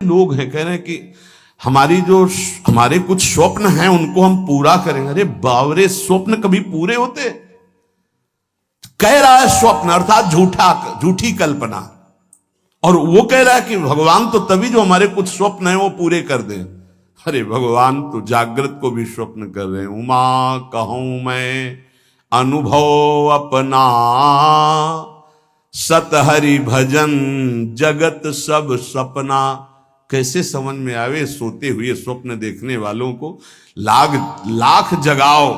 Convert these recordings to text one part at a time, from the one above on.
लोग हैं कह रहे हैं कि हमारे कुछ स्वप्न हैं उनको हम पूरा करेंगे। अरे बावरे, स्वप्न कभी पूरे होते? कह रहा है स्वप्न अर्थात झूठी कल्पना, और वो कह रहा है कि भगवान तो तभी जो हमारे कुछ स्वप्न हैं वो पूरे कर दें। अरे भगवान तो जागृत को भी स्वप्न कर रहे हैं। उमा कहूं मैं अनुभव अपना, सत हरि भजन जगत सब सपना। कैसे समझ में आवे सोते हुए स्वप्न देखने वालों को? लाख जगाओ,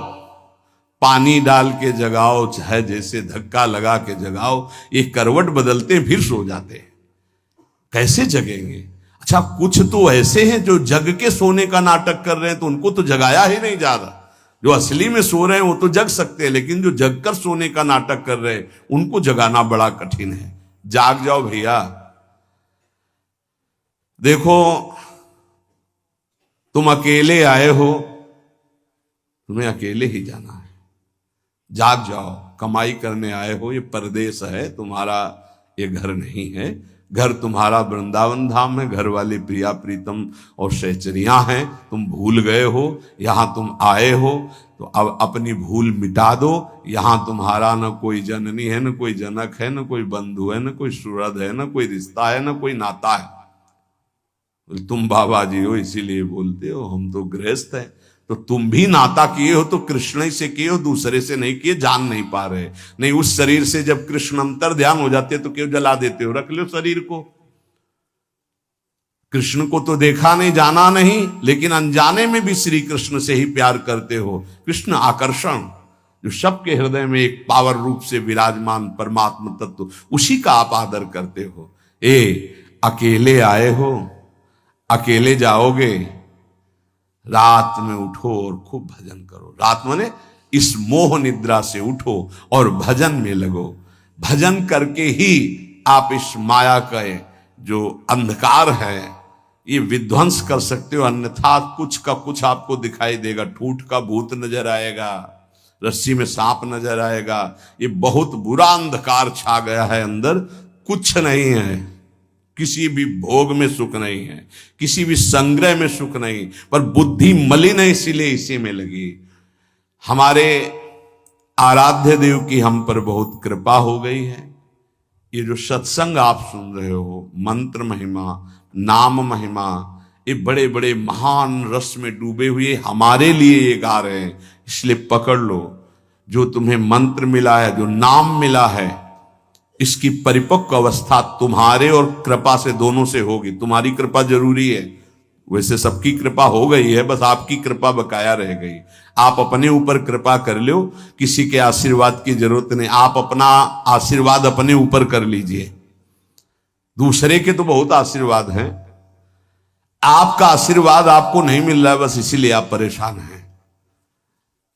पानी डाल के जगाओ, चाहे जैसे धक्का लगा के जगाओ, ये करवट बदलते हैं फिर सो जाते हैं। कैसे जगेंगे? अच्छा, कुछ तो ऐसे हैं जो जग के सोने का नाटक कर रहे हैं, तो उनको तो जगाया ही नहीं जा रहा। जो असली में सो रहे हैं वो तो जग सकते हैं, लेकिन जो जग कर सोने का नाटक कर रहे हैं उनको जगाना बड़ा कठिन है। जाग जाओ भैया। देखो, तुम अकेले आए हो, तुम्हें अकेले ही जाना है। जाग जाओ, कमाई करने आए हो, ये परदेश है तुम्हारा, ये घर नहीं है। घर तुम्हारा वृंदावन धाम है, घर वाले प्रिया प्रीतम और सहचरियां हैं। तुम भूल गए हो, यहां तुम आए हो तो अब अपनी भूल मिटा दो। यहां तुम्हारा न कोई जननी है, न कोई जनक है, न कोई बंधु है, न कोई सुहृद है, न कोई रिश्ता है, न कोई नाता है। तुम बाबा जी हो इसीलिए बोलते हो, हम तो गृहस्थ हैं। तो तुम भी नाता किए हो तो कृष्ण ही से किए हो, दूसरे से नहीं किए। जान नहीं पा रहे, नहीं उस शरीर से जब कृष्ण अंतर ध्यान हो जाते तो क्यों जला देते हो? रख लो शरीर को। कृष्ण को तो देखा नहीं, जाना नहीं, लेकिन अनजाने में भी श्री कृष्ण से ही प्यार करते हो। कृष्ण आकर्षण जो सबके हृदय में एक पावर रूप से विराजमान परमात्मा तत्व, उसी का आप आदर करते हो। अकेले आए हो, अकेले जाओगे, रात में उठो और खूब भजन करो। रात माने इस मोह निद्रा से उठो और भजन में लगो। भजन करके ही आप इस माया का जो अंधकार है ये विध्वंस कर सकते हो, अन्यथा कुछ का कुछ आपको दिखाई देगा। ठूठ का भूत नजर आएगा, रस्सी में सांप नजर आएगा। ये बहुत बुरा अंधकार छा गया है अंदर। कुछ नहीं है, किसी भी भोग में सुख नहीं है, किसी भी संग्रह में सुख नहीं, पर बुद्धि मलिन है, इसीलिए इसी में लगी। हमारे आराध्य देव की हम पर बहुत कृपा हो गई है। ये जो सत्संग आप सुन रहे हो, मंत्र महिमा, नाम महिमा, ये बड़े बड़े महान रस में डूबे हुए हमारे लिए ये गा रहे हैं। इसलिए पकड़ लो, जो तुम्हें मंत्र मिला है, जो नाम मिला है, इसकी परिपक्व अवस्था तुम्हारे और कृपा से दोनों से होगी। तुम्हारी कृपा जरूरी है, वैसे सबकी कृपा हो गई है, बस आपकी कृपा बकाया रह गई। आप अपने ऊपर कृपा कर लो, किसी के आशीर्वाद की जरूरत नहीं। आप अपना आशीर्वाद अपने ऊपर कर लीजिए। दूसरे के तो बहुत आशीर्वाद हैं, आपका आशीर्वाद आपको नहीं मिल रहा है, बस इसीलिए आप परेशान हैं।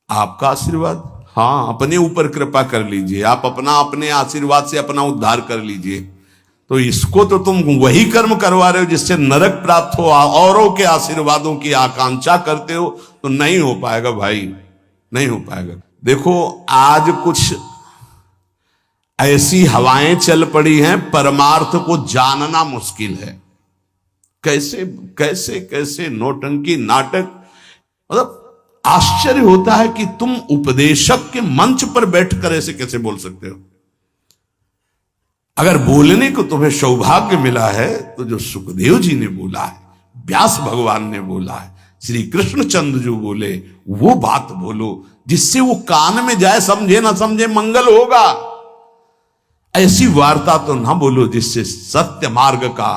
आपका आशीर्वाद, हाँ, अपने ऊपर कृपा कर लीजिए। आप अपने आशीर्वाद से अपना उद्धार कर लीजिए। तो इसको तो तुम वही कर्म करवा रहे हो जिससे नरक प्राप्त हो, औरों के आशीर्वादों की आकांक्षा करते हो, तो नहीं हो पाएगा भाई, नहीं हो पाएगा। देखो, आज कुछ ऐसी हवाएं चल पड़ी हैं, परमार्थ को जानना मुश्किल है। कैसे कैसे कैसे नौटंकी नाटक, मतलब आश्चर्य होता है कि तुम उपदेशक के मंच पर बैठकर ऐसे कैसे बोल सकते हो। अगर बोलने को तुम्हें सौभाग्य मिला है तो जो सुखदेव जी ने बोला है, व्यास भगवान ने बोला है, श्री कृष्णचंद्र जो बोले वो बात बोलो, जिससे वो कान में जाए, समझे ना समझे मंगल होगा। ऐसी वार्ता तो ना बोलो जिससे सत्य मार्ग का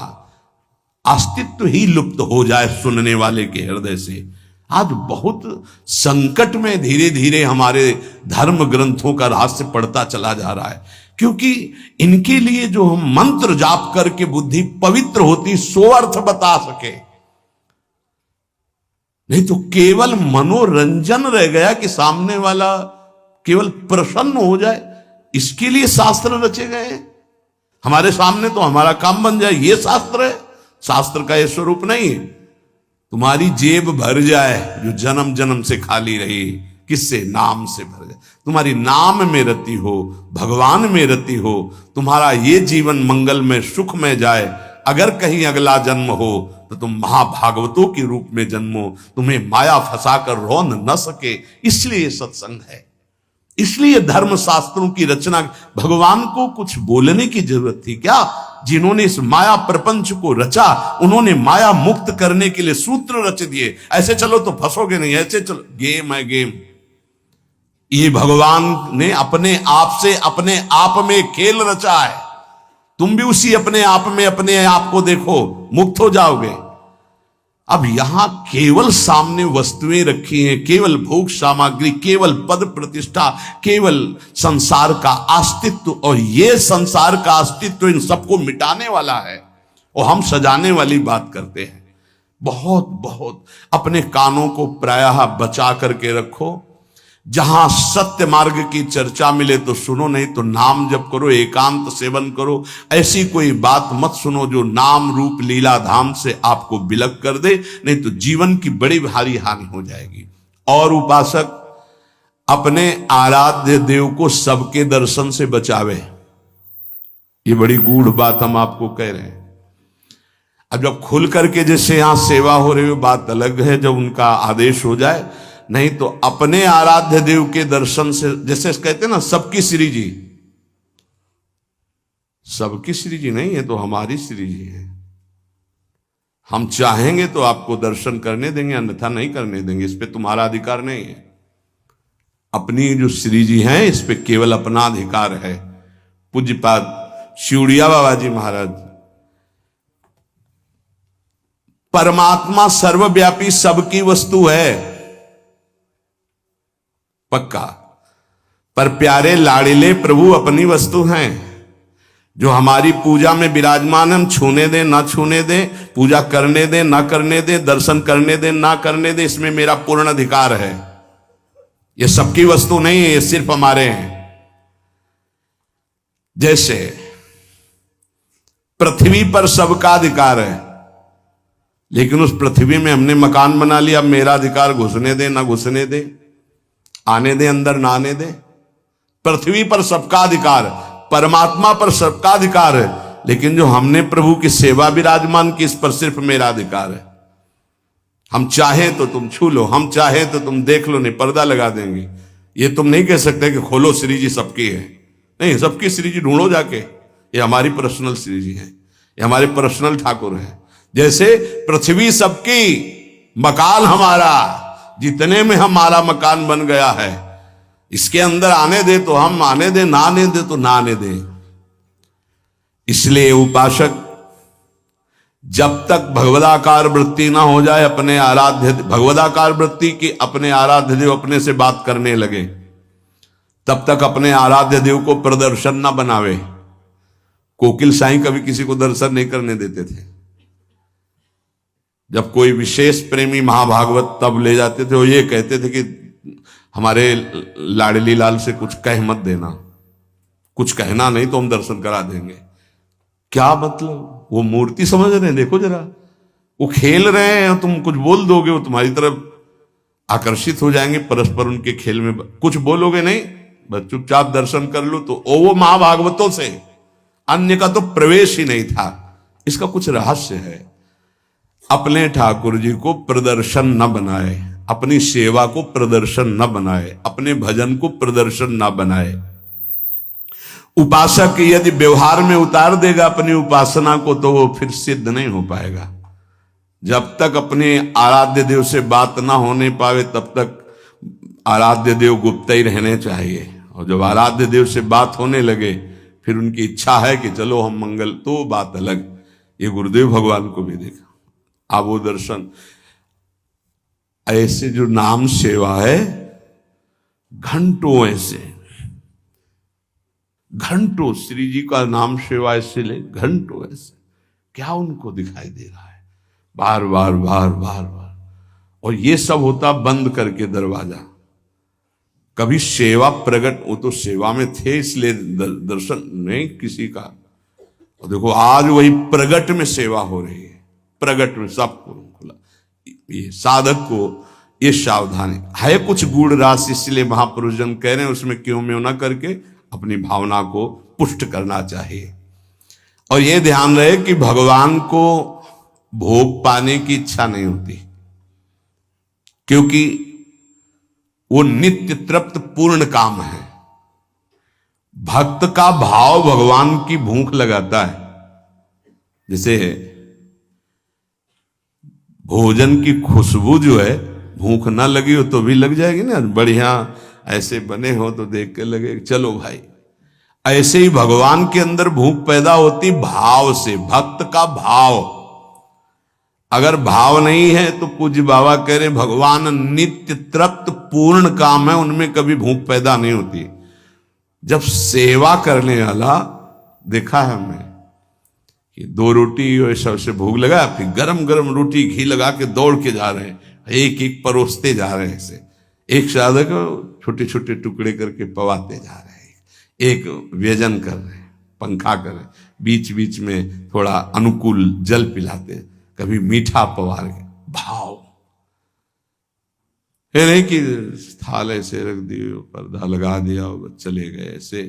अस्तित्व ही लुप्त हो जाए सुनने वाले के हृदय से। आज बहुत संकट में धीरे धीरे हमारे धर्म ग्रंथों का रहस्य पड़ता चला जा रहा है, क्योंकि इनके लिए जो हम मंत्र जाप करके बुद्धि पवित्र होती, सो अर्थ बता सके। नहीं तो केवल मनोरंजन रह गया कि सामने वाला केवल प्रसन्न हो जाए, इसके लिए शास्त्र रचे गए। हमारे सामने तो हमारा काम बन जाए, ये शास्त्र है। शास्त्र का ये स्वरूप नहीं है तुम्हारी जेब भर जाए जो जन्म जन्म से खाली रही, किससे? नाम से भर जाए। तुम्हारी नाम में रति हो, भगवान में रति हो, तुम्हारा ये जीवन मंगल में सुख में जाए, अगर कहीं अगला जन्म हो तो तुम महाभागवतों के रूप में जन्मो, तुम्हें माया फंसाकर रोन न सके, इसलिए ये सत्संग है, इसलिए धर्म शास्त्रों की रचना। भगवान को कुछ बोलने की जरूरत थी क्या? जिन्होंने इस माया प्रपंच को रचा, उन्होंने माया मुक्त करने के लिए सूत्र रच दिए। ऐसे चलो तो फंसोगे नहीं, ऐसे चलो, गेम है गेम। ये भगवान ने अपने आप से अपने आप में खेल रचा है। तुम भी उसी अपने आप में अपने आप को देखो, मुक्त हो जाओगे। अब यहां केवल सामने वस्तुएं रखी हैं, केवल भोग सामग्री, केवल पद प्रतिष्ठा, केवल संसार का अस्तित्व, और ये संसार का अस्तित्व इन सबको मिटाने वाला है, और हम सजाने वाली बात करते हैं। बहुत बहुत अपने कानों को प्रायः बचा करके रखो। जहां सत्य मार्ग की चर्चा मिले तो सुनो, नहीं तो नाम जप करो, एकांत सेवन करो। ऐसी कोई बात मत सुनो जो नाम रूप लीला धाम से आपको बिलक कर दे, नहीं तो जीवन की बड़ी भारी हानि हो जाएगी। और उपासक अपने आराध्य देव को सबके दर्शन से बचावे, ये बड़ी गूढ़ बात हम आपको कह रहे हैं। अब जब खुल करके जैसे यहां सेवा हो रही हो बात अलग है, जब उनका आदेश हो जाए, नहीं तो अपने आराध्य देव के दर्शन से, जैसे कहते हैं ना सबकी श्री जी, सबकी श्री जी नहीं है तो हमारी श्री जी है। हम चाहेंगे तो आपको दर्शन करने देंगे, अन्यथा नहीं करने देंगे, इस पे तुम्हारा अधिकार नहीं है। अपनी जो श्री जी हैं इस पे केवल अपना अधिकार है। पूज्यपाद शिवड़िया बाबा जी महाराज, परमात्मा सर्वव्यापी सबकी वस्तु है पक्का, पर प्यारे लाड़िले प्रभु अपनी वस्तु हैं। जो हमारी पूजा में विराजमान, हम छूने दें ना छूने दें, पूजा करने दें ना करने दें, दर्शन करने दें ना करने दें, इसमें मेरा पूर्ण अधिकार है। ये सबकी वस्तु नहीं है, ये सिर्फ हमारे हैं। जैसे पृथ्वी पर सबका अधिकार है, लेकिन उस पृथ्वी में हमने मकान बना लिया, अब मेरा अधिकार घुसने दे ना घुसने दे, आने दे अंदर ना आने दे। पृथ्वी पर सबका अधिकार, परमात्मा पर सबका अधिकार है, लेकिन जो हमने प्रभु की सेवा विराजमान की, इस पर सिर्फ मेरा अधिकार है। हम चाहे तो तुम छू लो, हम चाहे तो तुम देख लो, नहीं पर्दा लगा देंगे। ये तुम नहीं कह सकते कि खोलो श्री जी सबकी है, नहीं, सबकी श्री जी ढूंढो जाके, ये हमारी पर्सनल श्री जी है, ये हमारे पर्सनल ठाकुर है। जैसे पृथ्वी सबकी, मकान हमारा, जितने में हमारा मकान बन गया है, इसके अंदर आने दे तो हम आने दे, ना आने दे तो ना आने दे। इसलिए उपासक जब तक भगवदाकार वृत्ति ना हो जाए, अपने आराध्य भगवदाकार वृत्ति की अपने आराध्य देव अपने से बात करने लगे, तब तक अपने आराध्य देव को प्रदर्शन ना बनावे। कोकिल साईं कभी किसी को दर्शन नहीं करने देते थे। जब कोई विशेष प्रेमी महाभागवत तब ले जाते थे, वो ये कहते थे कि हमारे लाडली लाल से कुछ कह मत देना, कुछ कहना नहीं तो हम दर्शन करा देंगे। क्या मतलब? वो मूर्ति समझ रहे हैं, देखो जरा, वो खेल रहे हैं, तुम कुछ बोल दोगे वो तुम्हारी तरफ आकर्षित हो जाएंगे, परस्पर उनके खेल में कुछ बोलोगे नहीं, बस चुपचाप दर्शन कर लो। तो वो महाभागवतों से अन्य का तो प्रवेश ही नहीं था। इसका कुछ रहस्य है। अपने ठाकुर जी को प्रदर्शन न बनाए, अपनी सेवा को प्रदर्शन न बनाए, अपने भजन को प्रदर्शन न बनाए। उपासक यदि व्यवहार में उतार देगा अपनी उपासना को, तो वो फिर सिद्ध नहीं हो पाएगा। जब तक अपने आराध्य देव से बात ना होने पावे, तब तक आराध्य देव गुप्त ही रहने चाहिए। और जब आराध्य देव से बात होने लगे, फिर उनकी इच्छा है कि चलो हम मंगल, तो बात अलग। ये गुरुदेव भगवान को भी देखा, आप वो दर्शन। ऐसे जो नाम सेवा है, घंटों ऐसे, घंटों श्री जी का नाम सेवा ऐसे ले, घंटों ऐसे, क्या उनको दिखाई दे रहा है? बार बार बार बार बार। और ये सब होता बंद करके दरवाजा। कभी सेवा प्रकट, वो तो सेवा में थे इसलिए दर्शन नहीं किसी का। और देखो आज वही प्रगट में सेवा हो रही है, प्रगट में सबको खुला। ये साधक को ये सावधानी है, कुछ गूढ़ राशि, इसलिए महापुरुष जन कह रहे हैं उसमें क्यों में ना करके अपनी भावना को पुष्ट करना चाहिए। और ये ध्यान रहे कि भगवान को भोग पाने की इच्छा नहीं होती, क्योंकि वो नित्य तृप्त पूर्ण काम है। भक्त का भाव भगवान की भूख लगाता है। जैसे भोजन की खुशबू जो है, भूख ना लगी हो तो भी लग जाएगी ना, बढ़िया ऐसे बने हो तो देख के लगे चलो भाई। ऐसे ही भगवान के अंदर भूख पैदा होती भाव से, भक्त का भाव। अगर भाव नहीं है तो पूज्य बाबा कह रहे भगवान नित्य तृप्त पूर्ण काम है, उनमें कभी भूख पैदा नहीं होती। जब सेवा करने वाला देखा है हमने कि 2 रोटी और सबसे भूख लगा, फिर गरम गरम रोटी घी लगा के दौड़ के जा रहे हैं, एक एक परोसते जा रहे हैं। ऐसे एक साधक छोटे छोटे टुकड़े करके पवाते जा रहे हैं, एक व्यजन कर रहे हैं, पंखा कर रहे हैं, बीच बीच में थोड़ा अनुकूल जल पिलाते, कभी मीठा पवा रहे। भाव ये नहीं कि थाल ऐसे रख दिए, पर्दा लगा दिया और चले गए ऐसे।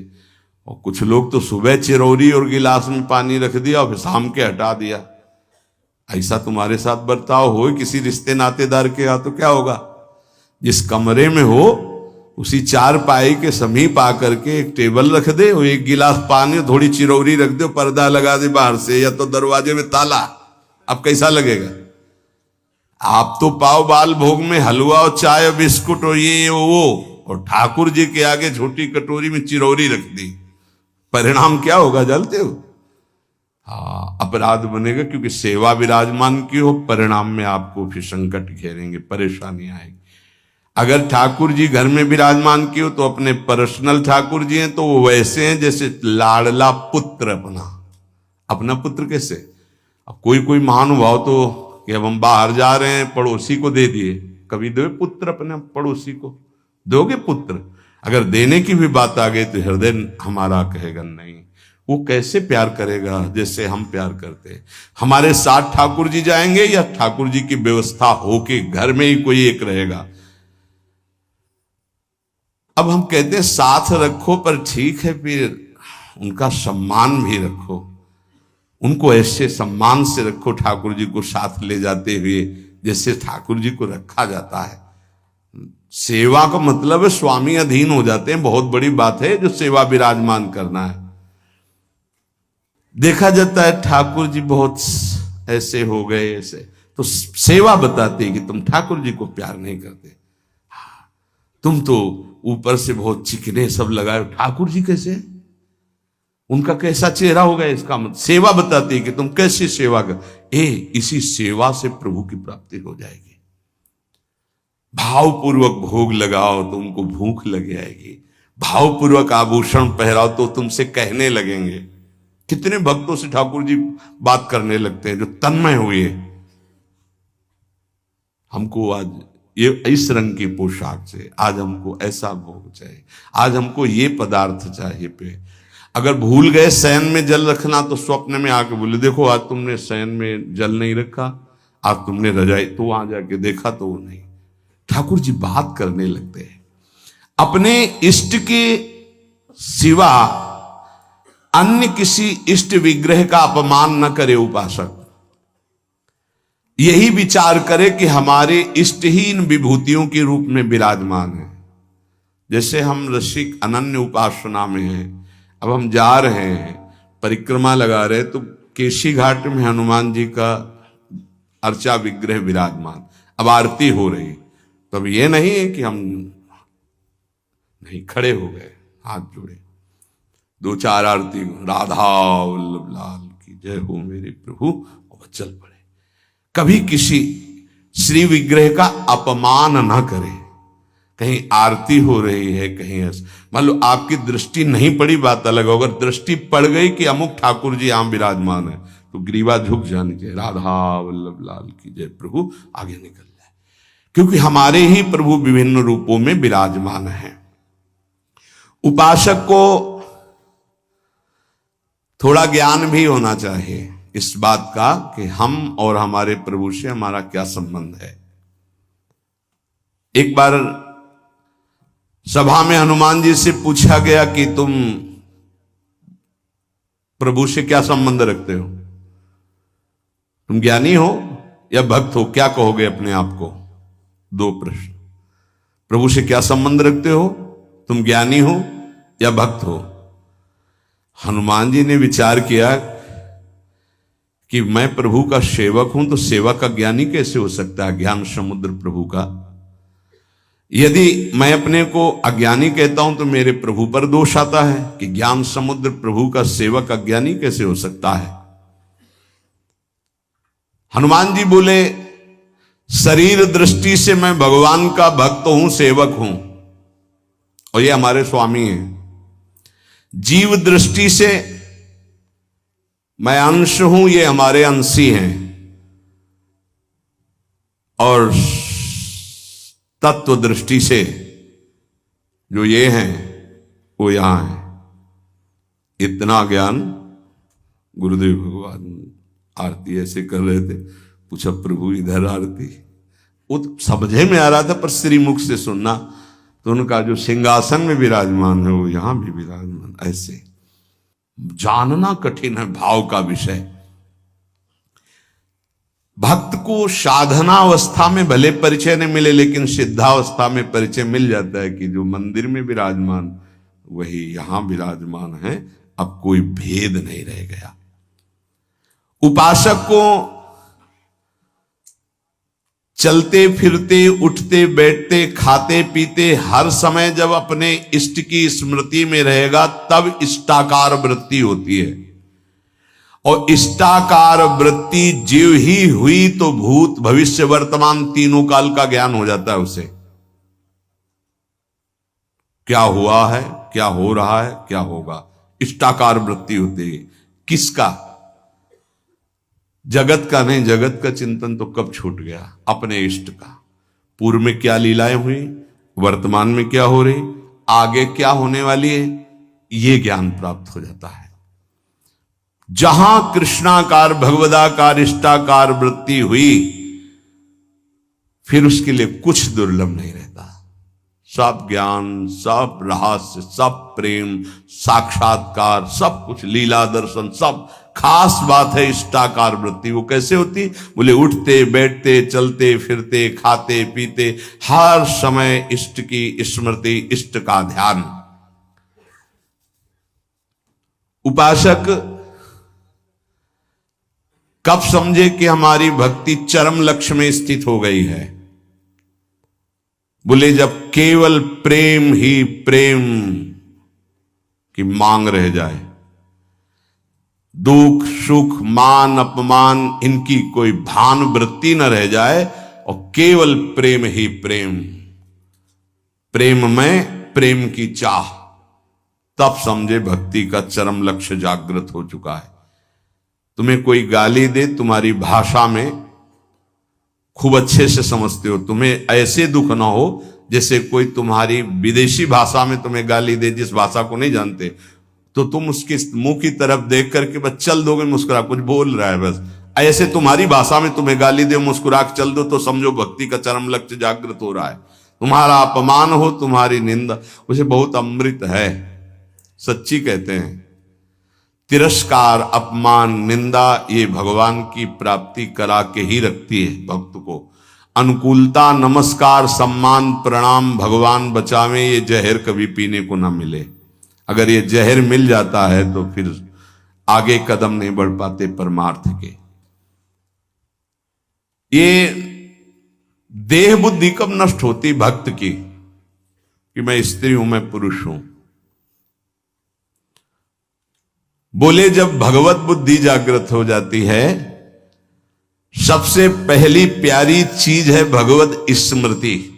और कुछ लोग तो सुबह चिरौरी और गिलास में पानी रख दिया और फिर शाम के हटा दिया। ऐसा तुम्हारे साथ बर्ताव हो किसी रिश्ते नातेदार के यहाँ तो क्या होगा? जिस कमरे में हो उसी 4 पाई के समीप आकर के एक टेबल रख दे और एक गिलास पानी, थोड़ी चिरौरी रख दे, पर्दा लगा दे बाहर से, या तो दरवाजे में ताला। अब कैसा लगेगा? आप तो पाव बाल भोग में हलवा और चाय और बिस्कुट और ये वो, और ठाकुर जी के आगे छोटी कटोरी में चिरौरी रख दी। परिणाम क्या होगा जानते हो? हाँ, अपराध बनेगा, क्योंकि सेवा विराजमान की हो, परिणाम में आपको फिर संकट घेरेंगे, परेशानी आएगी। अगर ठाकुर जी घर में विराजमान की हो तो अपने पर्सनल ठाकुर जी हैं तो वो वैसे हैं जैसे लाडला पुत्र अपना पुत्र। कैसे? अब कोई कोई महानुभाव तो कि अब हम बाहर जा रहे हैं, पड़ोसी को दे दिए। कभी दो पुत्र अपने पड़ोसी को? दोगे पुत्र? अगर देने की भी बात आ गई तो हृदय हमारा कहेगा नहीं। वो कैसे प्यार करेगा जैसे हम प्यार करते हैं। हमारे साथ ठाकुर जी जाएंगे या ठाकुर जी की व्यवस्था होके घर में ही कोई एक रहेगा? अब हम कहते हैं साथ रखो, पर ठीक है, फिर उनका सम्मान भी रखो, उनको ऐसे सम्मान से रखो ठाकुर जी को साथ ले जाते हुए जैसे ठाकुर जी को रखा जाता है। सेवा का मतलब है स्वामी अधीन हो जाते हैं, बहुत बड़ी बात है जो सेवा विराजमान करना है। देखा जाता है ठाकुर जी बहुत ऐसे हो गए, ऐसे तो सेवा बताती है कि तुम ठाकुर जी को प्यार नहीं करते, तुम तो ऊपर से बहुत चिकने सब लगाए, ठाकुर जी कैसे, उनका कैसा चेहरा होगा? इसका मतलब सेवा बताती है कि तुम कैसी सेवा कर। इसी सेवा से प्रभु की प्राप्ति हो जाएगी। भावपूर्वक भोग लगाओ तो उनको भूख लग जाएगी, भावपूर्वक आभूषण पहराओ तो तुमसे कहने लगेंगे। कितने भक्तों से ठाकुर जी बात करने लगते हैं जो तन्मय हुए, हमको आज ये इस रंग की पोशाक से, आज हमको ऐसा भोग चाहिए, आज हमको ये पदार्थ चाहिए। पे अगर भूल गए शयन में जल रखना तो स्वप्न में आके बोले देखो आज तुमने शयन में जल नहीं रखा, आज तुमने रजाई, तो वहां जाके देखा तो वो नहीं। ठाकुर जी बात करने लगते हैं। अपने इष्ट के सिवा अन्य किसी इष्ट विग्रह का अपमान न करे उपासक। यही विचार करे कि हमारे इष्टहीन विभूतियों के रूप में विराजमान है। जैसे हम रसिक अनन्य उपासना में हैं, अब हम जा रहे हैं, परिक्रमा लगा रहे, तो केशी घाट में हनुमान जी का अर्चा विग्रह विराजमान, अब आरती हो रही, तो अब ये नहीं है कि हम नहीं, खड़े हो गए, हाथ जोड़े, 2-4 आरती, राधा वल्लभ लाल की जय हो मेरे प्रभु, और चल पड़े। कभी किसी श्री विग्रह का अपमान ना करे। कहीं आरती हो रही है, कहीं मान लो आपकी दृष्टि नहीं पड़ी, बात अलग। अगर दृष्टि पड़ गई कि अमुक ठाकुर जी आम विराजमान है तो ग्रीवा झुक जानी चाहिए, राधा वल्लभ लाल की जय, प्रभु आगे निकल जाए, क्योंकि हमारे ही प्रभु विभिन्न रूपों में विराजमान हैं। उपासक को थोड़ा ज्ञान भी होना चाहिए इस बात का कि हम और हमारे प्रभु से हमारा क्या संबंध है। एक बार सभा में हनुमान जी से पूछा गया कि तुम प्रभु से क्या संबंध रखते हो? तुम ज्ञानी हो या भक्त हो? क्या कहोगे अपने आप को? दो प्रश्न। प्रभु से क्या संबंध रखते हो? तुम ज्ञानी हो या भक्त हो? हनुमान जी ने विचार किया कि मैं प्रभु का सेवक हूं, तो सेवक अज्ञानी कैसे हो सकता है? ज्ञान समुद्र प्रभु का। यदि मैं अपने को अज्ञानी कहता हूं तो मेरे प्रभु पर दोष आता है कि ज्ञान समुद्र प्रभु का सेवक अज्ञानी कैसे हो सकता है। हनुमान जी बोले, शरीर दृष्टि से मैं भगवान का भक्त हूं, सेवक हूं, और ये हमारे स्वामी हैं। जीव दृष्टि से मैं अंश हूं, ये हमारे अंशी हैं, और तत्व दृष्टि से जो ये हैं वो यहां है। इतना ज्ञान गुरुदेव भगवान आरती ऐसे कर रहे थे। पूछा, प्रभु इधर आरती? वो तो समझे में आ रहा था, पर श्रीमुख से सुनना तो उनका जो सिंहासन में विराजमान है वो यहां भी विराजमान। ऐसे जानना कठिन है भाव का विषय। भक्त को साधनावस्था में भले परिचय नहीं मिले, लेकिन सिद्धावस्था में परिचय मिल जाता है कि जो मंदिर में विराजमान वही यहां विराजमान है। अब कोई भेद नहीं रह गया। उपासक को चलते फिरते, उठते बैठते, खाते पीते हर समय जब अपने इष्ट की स्मृति में रहेगा तब इष्टाकार वृत्ति होती है। और इष्टाकार वृत्ति जीव ही हुई तो भूत भविष्य वर्तमान तीनों काल का ज्ञान हो जाता है उसे। क्या हुआ है, क्या हो रहा है, क्या होगा, इष्टाकार वृत्ति होती है। किसका? जगत का नहीं। जगत का चिंतन तो कब छूट गया, अपने इष्ट का। पूर्व में क्या लीलाएं हुई, वर्तमान में क्या हो रही, आगे क्या होने वाली है, यह ज्ञान प्राप्त हो जाता है। जहां कृष्णाकार भगवदाकार इष्टाकार वृत्ति हुई, फिर उसके लिए कुछ दुर्लभ नहीं रहता। सब ज्ञान, सब रहस्य, सब प्रेम, साक्षात्कार, सब कुछ, लीला दर्शन, सब। खास बात है इष्टाकार वृत्ति। वो कैसे होती? बोले, उठते बैठते, चलते फिरते, खाते पीते, हर समय इष्ट की स्मृति, इष्ट का ध्यान। उपासक कब समझे कि हमारी भक्ति चरम लक्ष्य में स्थित हो गई है? बोले, जब केवल प्रेम ही प्रेम की मांग रह जाए, दुख सुख मान अपमान इनकी कोई भान वृत्ति न रह जाए, और केवल प्रेम ही प्रेम, प्रेम में प्रेम की चाह, तब समझे भक्ति का चरम लक्ष्य जागृत हो चुका है। तुम्हें कोई गाली दे, तुम्हारी भाषा में खूब अच्छे से समझते हो, तुम्हें ऐसे दुख ना हो जैसे कोई तुम्हारी विदेशी भाषा में तुम्हें गाली दे, जिस भाषा को नहीं जानते, तो तुम उसके मुंह की तरफ देख करके बस चल दोगे, मुस्कुरा, कुछ बोल रहा है बस। ऐसे तुम्हारी भाषा में तुम्हें गाली दे, मुस्कुरा के चल दो, तो समझो भक्ति का चरम लक्ष्य जागृत हो रहा है। तुम्हारा अपमान हो, तुम्हारी निंदा, उसे बहुत अमृत है। सच्ची कहते हैं, तिरस्कार, अपमान, निंदा, ये भगवान की प्राप्ति करा के ही रखती है भक्त को। अनुकूलता, नमस्कार, सम्मान, प्रणाम, भगवान बचावे, ये जहर कभी पीने को ना मिले। अगर ये जहर मिल जाता है तो फिर आगे कदम नहीं बढ़ पाते परमार्थ के। ये देह बुद्धि कब नष्ट होती भक्त की, कि मैं स्त्री हूं, मैं पुरुष हूं? बोले, जब भगवत बुद्धि जागृत हो जाती है, सबसे पहली प्यारी चीज है भगवत स्मृति।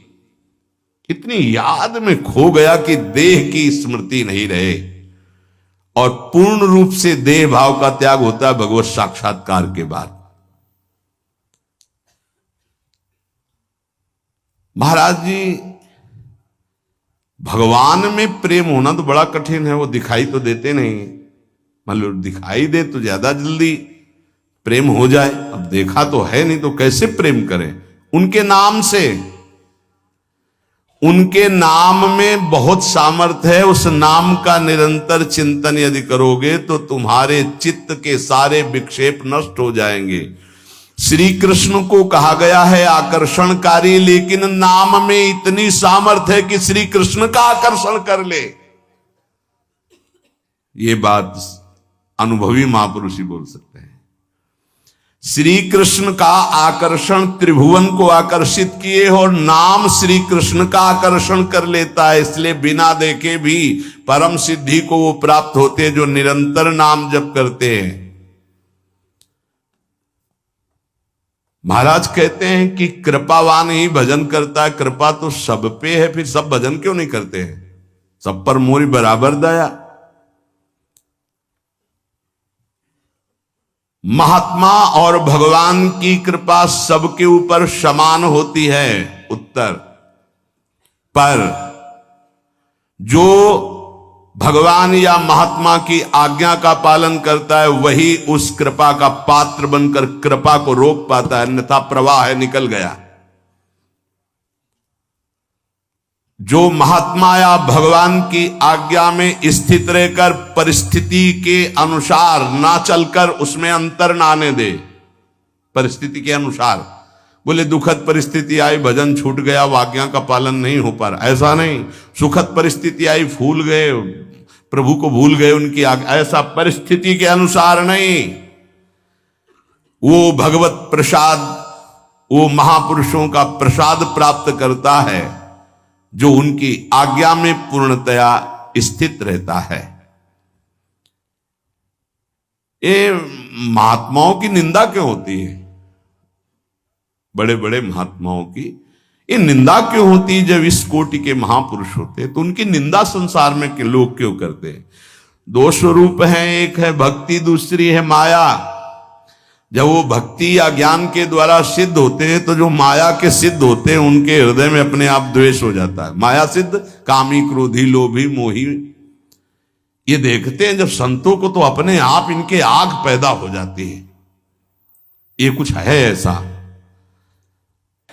इतनी याद में खो गया कि देह की स्मृति नहीं रहे, और पूर्ण रूप से देह भाव का त्याग होता है भगवत साक्षात्कार के बाद। महाराज जी, भगवान में प्रेम होना तो बड़ा कठिन है। वो दिखाई तो देते नहीं, मतलब दिखाई दे तो ज्यादा जल्दी प्रेम हो जाए। अब देखा तो है नहीं, तो कैसे प्रेम करें उनके नाम से? उनके नाम में बहुत सामर्थ्य है। उस नाम का निरंतर चिंतन यदि करोगे तो तुम्हारे चित्त के सारे विक्षेप नष्ट हो जाएंगे। श्री कृष्ण को कहा गया है आकर्षणकारी, लेकिन नाम में इतनी सामर्थ्य है कि श्री कृष्ण का आकर्षण कर ले। ये बात अनुभवी महापुरुष ही बोल सकते हैं। श्री कृष्ण का आकर्षण त्रिभुवन को आकर्षित किए और नाम श्री कृष्ण का आकर्षण कर लेता है। इसलिए बिना देखे भी परम सिद्धि को वो प्राप्त होते हैं जो निरंतर नाम जप करते हैं। महाराज कहते हैं कि कृपावान ही भजन करता है। कृपा तो सब पे है, फिर सब भजन क्यों नहीं करते हैं? सब पर मोरी बराबर दया। महात्मा और भगवान की कृपा सबके ऊपर समान होती है। उत्तर पर जो भगवान या महात्मा की आज्ञा का पालन करता है वही उस कृपा का पात्र बनकर कृपा को रोक पाता है, अन्यथा प्रवाह है, निकल गया। जो महात्मा या भगवान की आज्ञा में स्थित रहकर परिस्थिति के अनुसार ना चलकर उसमें अंतर ना आने दे, परिस्थिति के अनुसार, बोले दुखद परिस्थिति आई, भजन छूट गया, आज्ञा का पालन नहीं हो पा रहा, ऐसा नहीं। सुखद परिस्थिति आई, फूल गए, प्रभु को भूल गए उनकी आज्ञा, ऐसा परिस्थिति के अनुसार नहीं। वो भगवत प्रसाद, वो महापुरुषों का प्रसाद प्राप्त करता है जो उनकी आज्ञा में पूर्णतया स्थित रहता है। ये महात्माओं की निंदा क्यों होती है? बड़े बड़े महात्माओं की ये निंदा क्यों होती है? जब इस कोटि के महापुरुष होते तो उनकी निंदा संसार में के लोग क्यों करते हैं? दो स्वरूप हैं, एक है भक्ति, दूसरी है माया। जब वो भक्ति या ज्ञान के द्वारा सिद्ध होते हैं तो जो माया के सिद्ध होते हैं उनके हृदय में अपने आप द्वेष हो जाता है। माया सिद्ध कामी, क्रोधी, लोभी, मोही, ये देखते हैं जब संतों को तो अपने आप इनके आग पैदा हो जाती है। ये कुछ है ऐसा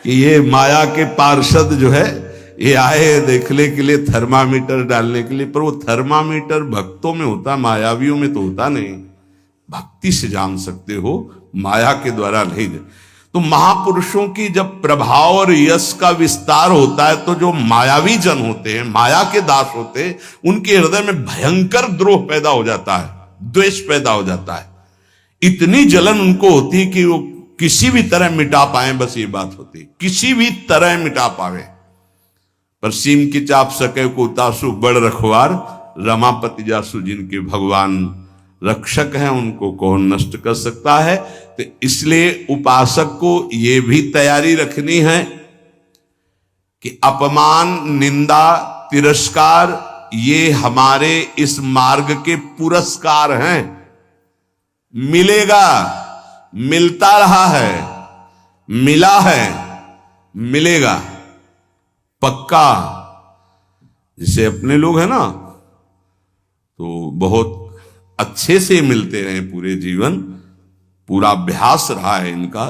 कि ये माया के पार्षद जो है ये आए देखने के लिए, थर्मामीटर डालने के लिए, पर वो थर्मामीटर भक्तों में होता, मायावियों में तो होता नहीं। भक्ति से जान सकते हो, माया के द्वारा नहीं। तो महापुरुषों की जब प्रभाव और यश का विस्तार होता है तो जो मायावी जन होते हैं, माया के दास होते हैं, उनके हृदय में भयंकर द्रोह पैदा हो जाता है, द्वेष पैदा हो जाता है। इतनी जलन उनको होती है कि वो किसी भी तरह मिटा पाए, बस ये बात होती है, किसी भी तरह मिटा पावे। पर सीम की चाप सके को उतासु बड़ रखवार, रमापति जासु जिनके भगवान रक्षक हैं उनको कौन नष्ट कर सकता है। तो इसलिए उपासक को यह भी तैयारी रखनी है कि अपमान, निंदा, तिरस्कार ये हमारे इस मार्ग के पुरस्कार हैं। मिलेगा, मिलता रहा है, मिला है, मिलेगा पक्का। जैसे अपने लोग हैं ना तो बहुत अच्छे से मिलते रहे पूरे जीवन, पूरा अभ्यास रहा है इनका,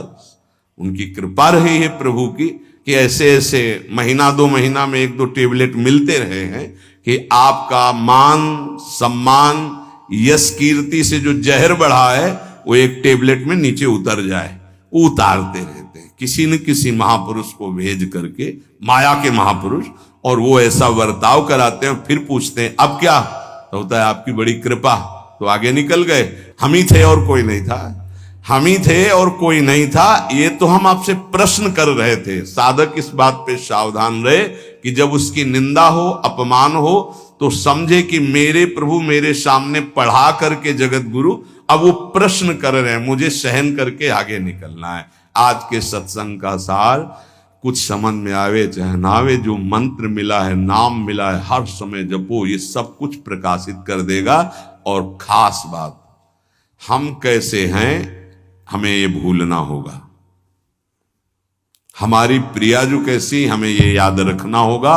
उनकी कृपा रही है प्रभु की कि ऐसे ऐसे महीना 2 महीना में 1-2 टेबलेट मिलते रहे हैं कि आपका मान, सम्मान, यश, कीर्ति से जो जहर बढ़ा है वो एक टेबलेट में नीचे उतर जाए। उतारते रहते हैं किसी न किसी महापुरुष को भेज करके, माया के महापुरुष, और वो ऐसा बर्ताव कराते हैं। फिर पूछते हैं अब क्या? तो होता है आपकी बड़ी कृपा, तो आगे निकल गए। हम ही थे और कोई नहीं था, हम ही थे और कोई नहीं था। ये तो हम आपसे प्रश्न कर रहे थे। साधक इस बात पे सावधान रहे कि जब उसकी निंदा हो, अपमान हो, तो समझे कि मेरे प्रभु मेरे सामने पढ़ा करके जगत गुरु अब वो प्रश्न कर रहे हैं, मुझे सहन करके आगे निकलना है। आज के सत्संग का सार, कुछ समझ में आवे चाहे ना आवे, जो मंत्र मिला है, नाम मिला है, हर समय जपो, ये सब कुछ प्रकाशित कर देगा। और खास बात, हम कैसे हैं हमें ये भूलना होगा। हमारी प्रियाजू कैसी, हमें ये याद रखना होगा।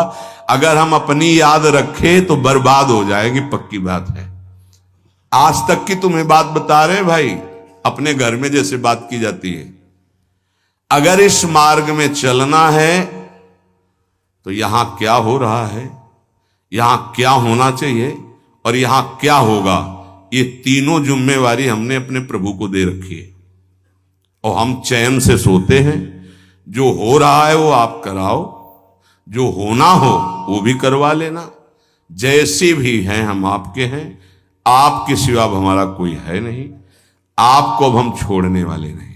अगर हम अपनी याद रखें तो बर्बाद हो जाएगी, पक्की बात है। आज तक की तुम्हें बात बता रहे भाई, अपने घर में जैसे बात की जाती है। अगर इस मार्ग में चलना है तो यहां क्या हो रहा है, यहां क्या होना चाहिए और यहां क्या होगा, ये तीनों जिम्मेवारी हमने अपने प्रभु को दे रखी है। और हम चैन से सोते हैं। जो हो रहा है वो आप कराओ, जो होना हो वो भी करवा लेना। जैसे भी हैं हम आपके हैं, आपके सिवा अब हमारा कोई है नहीं, आपको अब हम छोड़ने वाले नहीं।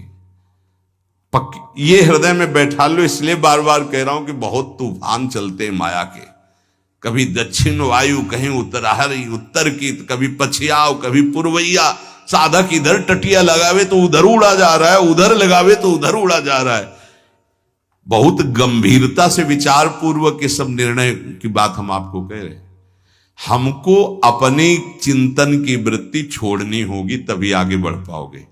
ये हृदय में बैठा लो। इसलिए बार बार कह रहा हूं कि बहुत तूफान चलते हैं माया के। कभी दक्षिण वायु, कहीं उत्तर की, कभी पछियाव, कभी पूर्वैया। साधक इधर टटिया लगावे तो उधर उड़ा जा रहा है, उधर लगावे तो उधर उड़ा जा रहा है। बहुत गंभीरता से विचार पूर्वक ये सब निर्णय की बात हम आपको कह रहे हैं। हमको अपनी चिंतन की वृत्ति छोड़नी होगी, तभी आगे बढ़ पाओगे।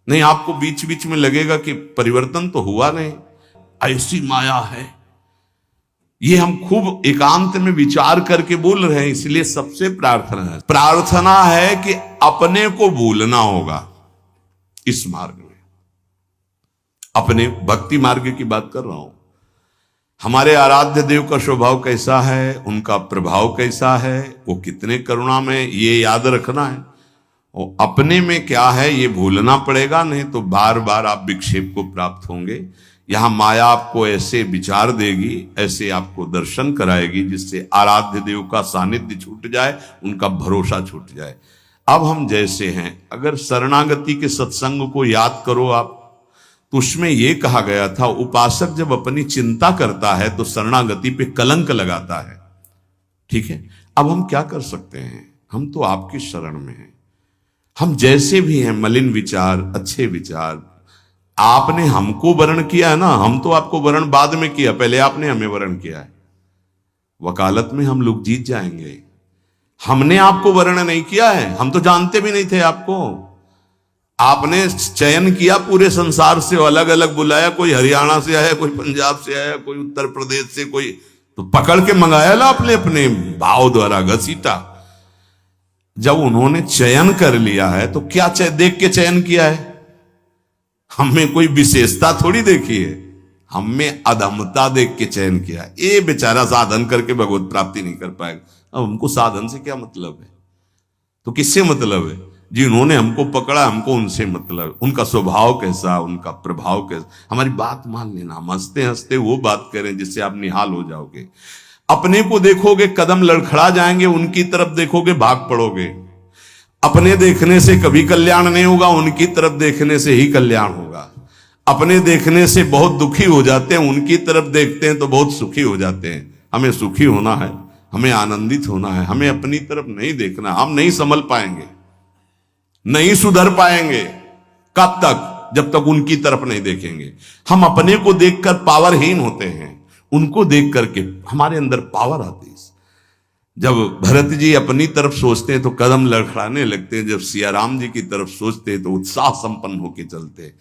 नहीं, आपको बीच बीच में लगेगा कि परिवर्तन तो हुआ नहीं, ऐसी माया है। ये हम खूब एकांत में विचार करके बोल रहे हैं। इसलिए सबसे प्रार्थना है कि अपने को भूलना होगा इस मार्ग में। अपने भक्ति मार्ग की बात कर रहा हूं। हमारे आराध्य देव का स्वभाव कैसा है, उनका प्रभाव कैसा है, वो कितने करुणा में, ये याद रखना है। और अपने में क्या है ये भूलना पड़ेगा, नहीं तो बार बार आप विक्षेप को प्राप्त होंगे। यहां माया आपको ऐसे विचार देगी, ऐसे आपको दर्शन कराएगी, जिससे आराध्य देव का सानिध्य छूट जाए, उनका भरोसा छूट जाए। अब हम जैसे हैं, अगर शरणागति के सत्संग को याद करो आप, तो उसमें यह कहा गया था, उपासक जब अपनी चिंता करता है तो शरणागति पे कलंक लगाता है। ठीक है, अब हम क्या कर सकते हैं? हम तो आपकी शरण में हैं। हम जैसे भी हैं, मलिन विचार, अच्छे विचार, आपने हमको वर्ण किया है ना, हम तो आपको वर्ण बाद में किया, पहले आपने हमें वर्ण किया है। वकालत में हम लोग जीत जाएंगे। हमने आपको वर्ण नहीं किया है, हम तो जानते भी नहीं थे आपको। आपने चयन किया पूरे संसार से, अलग अलग बुलाया, कोई हरियाणा से आया, कोई पंजाब से आया, कोई उत्तर प्रदेश से, कोई तो पकड़ के मंगाया ना आपने अपने भाव द्वारा घसीटा। जब उन्होंने चयन कर लिया है तो क्या देख के चयन किया है? हमें कोई विशेषता थोड़ी देखी है, हमें अधमता देख के चयन किया है। ये बेचारा साधन करके भगवत प्राप्ति नहीं कर पाएगा। अब हमको साधन से क्या मतलब है? तो किससे मतलब है? जिन्होंने हमको पकड़ा, हमको उनसे मतलब। उनका स्वभाव कैसा, उनका प्रभाव कैसा, हमारी बात मान लेना। हम हंसते हंसते वो बात करें जिससे आप निहाल हो जाओगे। अपने को देखोगे कदम लड़खड़ा जाएंगे, उनकी तरफ देखोगे भाग पड़ोगे। अपने देखने से कभी कल्याण नहीं होगा, उनकी तरफ देखने से ही कल्याण होगा। अपने देखने से बहुत दुखी हो जाते हैं, उनकी तरफ देखते हैं तो बहुत सुखी हो जाते हैं। हमें सुखी होना है, हमें आनंदित होना है, हमें अपनी तरफ नहीं देखना। हम नहीं संभल पाएंगे, नहीं सुधर पाएंगे। कब तक? जब तक उनकी तरफ नहीं देखेंगे। हम अपने को देखकर पावरहीन होते हैं, उनको देख करके हमारे अंदर पावर आती है। जब भरत जी अपनी तरफ सोचते हैं तो कदम लड़खड़ाने लगते हैं, जब सियाराम जी की तरफ सोचते हैं तो उत्साह संपन्न होकर चलते हैं।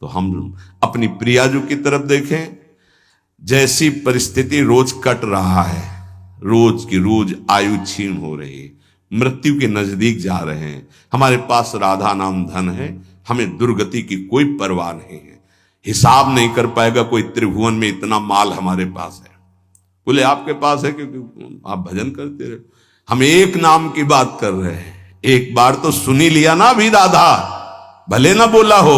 तो हम अपनी प्रियाजू की तरफ देखें। जैसी परिस्थिति रोज कट रहा है, रोज की रोज आयु क्षीण हो रही है, मृत्यु के नजदीक जा रहे हैं। हमारे पास राधा नाम धन है, हमें दुर्गति की कोई परवाह नहीं है। हिसाब नहीं कर पाएगा कोई त्रिभुवन में इतना माल हमारे पास है। बोले आपके पास है क्योंकि आप भजन करते रहे। हम एक नाम की बात कर रहे हैं, एक बार तो सुनी लिया ना अभी राधा, भले ना बोला हो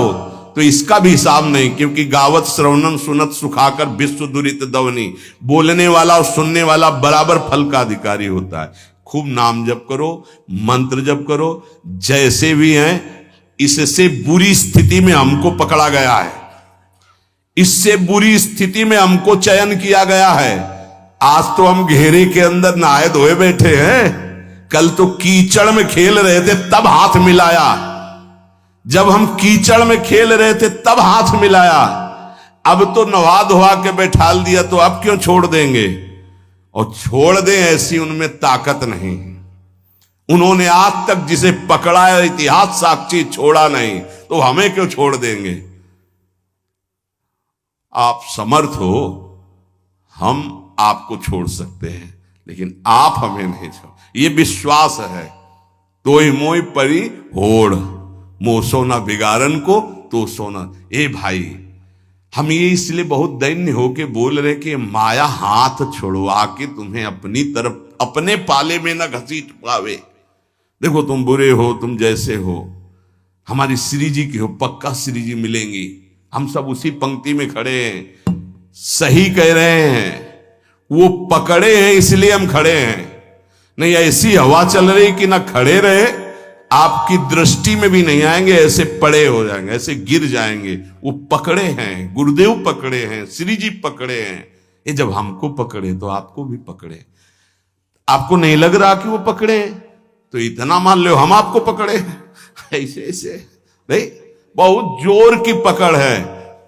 तो इसका भी हिसाब नहीं, क्योंकि गावत श्रवणन सुनत सुखाकर विश्व दुरित दवनी। बोलने वाला और सुनने वाला बराबर फल का अधिकारी होता है। खूब नाम जप करो, मंत्र जप करो। जैसे भी हैं, इससे बुरी स्थिति में हमको पकड़ा गया है, इससे बुरी स्थिति में हमको चयन किया गया है। आज तो हम घेरे के अंदर नहाए धोए बैठे हैं, कल तो कीचड़ में खेल रहे थे तब हाथ मिलाया। जब हम कीचड़ में खेल रहे थे तब हाथ मिलाया, अब तो नवा धोवा के बैठाल दिया, तो अब क्यों छोड़ देंगे? और छोड़ दें ऐसी उनमें ताकत नहीं। उन्होंने आज तक जिसे पकड़ा है इतिहास साक्षी छोड़ा नहीं, तो हमें क्यों छोड़ देंगे? आप समर्थ हो, हम आपको छोड़ सकते हैं, लेकिन आप हमें नहीं छोड़। ये विश्वास है। तोय मोय परी होड़, मोह सोना बिगाड़न को तो सोना। ए भाई, हम ये इसलिए बहुत दैन्य होके बोल रहे कि माया हाथ छुड़वा के तुम्हें अपनी तरफ अपने पाले में न घसीट पावे। देखो तुम बुरे हो, तुम जैसे हो, हमारी श्री जी की हो, पक्का श्री जी मिलेंगी। हम सब उसी पंक्ति में खड़े हैं, सही कह रहे हैं। वो पकड़े हैं इसलिए हम खड़े हैं, नहीं ऐसी हवा चल रही कि ना खड़े रहे, आपकी दृष्टि में भी नहीं आएंगे, ऐसे पड़े हो जाएंगे, ऐसे गिर जाएंगे। वो पकड़े हैं, गुरुदेव पकड़े हैं, श्री जी पकड़े हैं। ये जब हमको पकड़े तो आपको भी पकड़े। आपको नहीं लग रहा कि वो पकड़े, तो इतना मान लो हम आपको पकड़े। ऐसे ऐसे नहीं, बहुत जोर की पकड़ है,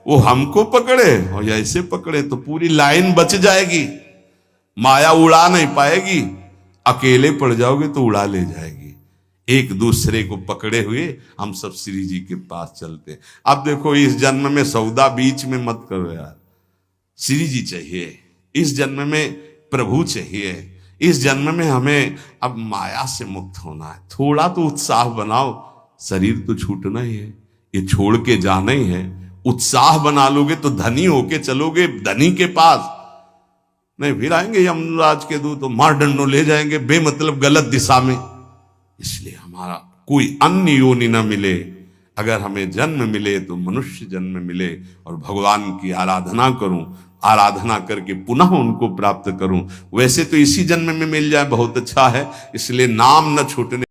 वो हमको पकड़े और ऐसे पकड़े तो पूरी लाइन बच जाएगी, माया उड़ा नहीं पाएगी। अकेले पड़ जाओगे तो उड़ा ले जाएगी। एक दूसरे को पकड़े हुए हम सब श्री जी के पास चलते। अब देखो इस जन्म में सौदा बीच में मत करो यार, श्री जी चाहिए, इस जन्म में प्रभु चाहिए, इस जन्म में हमें अब माया से मुक्त होना है। थोड़ा तो उत्साह बनाओ, शरीर तो छूटना ही है, ये छोड़ के जाना ही है। उत्साह बना लोगे तो धनी होके चलोगे धनी के पास, नहीं फिर आएंगे यमराज के दूत तो मार डंडो ले जाएंगे बेमतलब गलत दिशा में। इसलिए हमारा कोई अन्य योनि न मिले, अगर हमें जन्म मिले तो मनुष्य जन्म मिले और भगवान की आराधना करूं, आराधना करके पुनः उनको प्राप्त करूं। वैसे तो इसी जन्म में मिल जाए बहुत अच्छा है, इसलिए नाम न छूटने